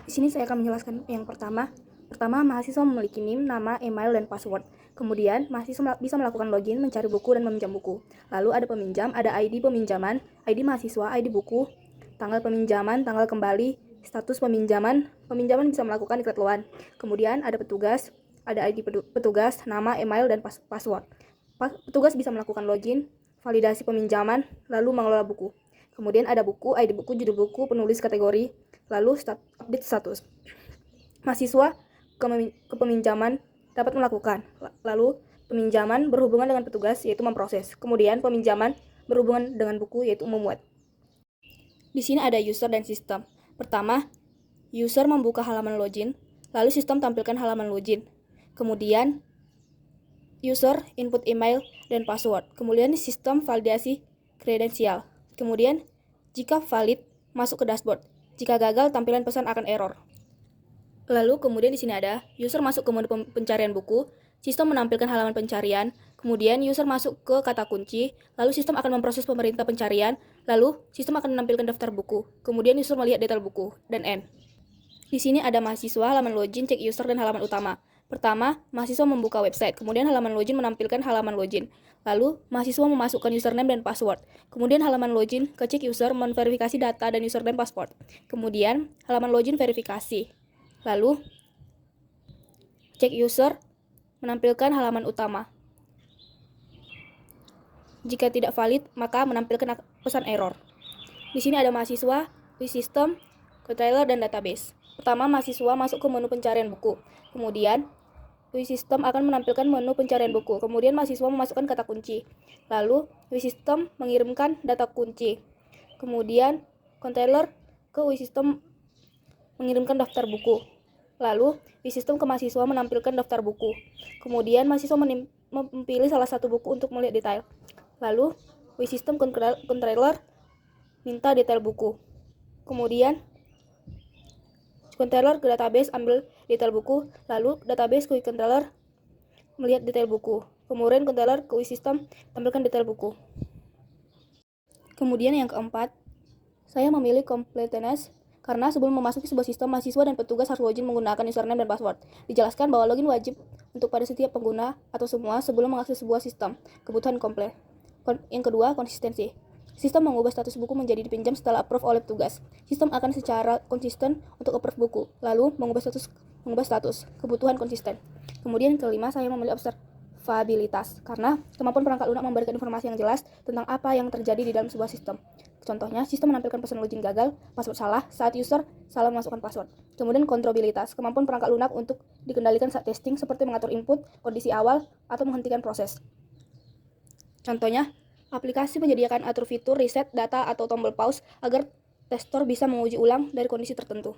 Di sini saya akan menjelaskan yang pertama. Pertama, mahasiswa memiliki NIM, nama, email, dan password. Kemudian, mahasiswa bisa melakukan login, mencari buku, dan meminjam buku. Lalu ada peminjam, ada ID peminjaman, ID mahasiswa, ID buku, tanggal peminjaman, tanggal kembali, status peminjaman. Peminjaman bisa melakukan ikat loan. Kemudian ada petugas, ada ID petugas, nama, email, dan password. Petugas bisa melakukan login, validasi peminjaman, lalu mengelola buku. Kemudian ada buku, ID buku, judul buku, penulis kategori, lalu update status. Mahasiswa ke peminjaman dapat melakukan. Lalu peminjaman berhubungan dengan petugas, yaitu memproses. Kemudian peminjaman berhubungan dengan buku, yaitu memuat. Di sini ada user dan sistem. Pertama, user membuka halaman login, lalu sistem tampilkan halaman login. Kemudian user input email dan password. Kemudian sistem validasi kredensial. Kemudian jika valid masuk ke dashboard. Jika gagal, tampilan pesan akan error. Lalu kemudian di sini ada user masuk ke mode pencarian buku, sistem menampilkan halaman pencarian, kemudian user masuk ke kata kunci, lalu sistem akan memproses pemerintah pencarian, lalu sistem akan menampilkan daftar buku, kemudian user melihat detail buku, dan end. Di sini ada mahasiswa, halaman login, cek user, dan halaman utama. Pertama, mahasiswa membuka website, kemudian halaman login menampilkan halaman login. Lalu, mahasiswa memasukkan username dan password. Kemudian halaman login ke cek user memverifikasi data dan username password. Kemudian, halaman login verifikasi. Lalu, cek user menampilkan halaman utama. Jika tidak valid, maka menampilkan pesan error. Di sini ada mahasiswa, system, compiler, dan database. Pertama, mahasiswa masuk ke menu pencarian buku. Kemudian, system akan menampilkan menu pencarian buku. Kemudian, mahasiswa memasukkan kata kunci. Lalu, system mengirimkan data kunci. Kemudian, compiler ke system mengirimkan daftar buku. Lalu, sistem ke mahasiswa menampilkan daftar buku. Kemudian, mahasiswa memilih salah satu buku untuk melihat detail. Lalu, sistem controller minta detail buku. Kemudian, controller ke database ambil detail buku. Lalu, database ke controller melihat detail buku. Kemudian, controller ke sistem tampilkan detail buku. Kemudian yang keempat, saya memilih completeness karena sebelum memasuki sebuah sistem, mahasiswa dan petugas harus login menggunakan username dan password. Dijelaskan bahwa login wajib untuk pada setiap pengguna atau semua sebelum mengakses sebuah sistem. Kebutuhan komplit. Yang kedua, konsistensi. Sistem mengubah status buku menjadi dipinjam setelah approve oleh petugas. Sistem akan secara konsisten untuk approve buku, lalu mengubah status. Kebutuhan konsisten. Kemudian kelima, saya memilih observabilitas karena kemampuan perangkat lunak memberikan informasi yang jelas tentang apa yang terjadi di dalam sebuah sistem. Contohnya, sistem menampilkan pesan login gagal, password salah saat user salah memasukkan password. Kemudian kontrolabilitas, kemampuan perangkat lunak untuk dikendalikan saat testing seperti mengatur input, kondisi awal, atau menghentikan proses. Contohnya, aplikasi menyediakan atur fitur reset data atau tombol pause agar tester bisa menguji ulang dari kondisi tertentu.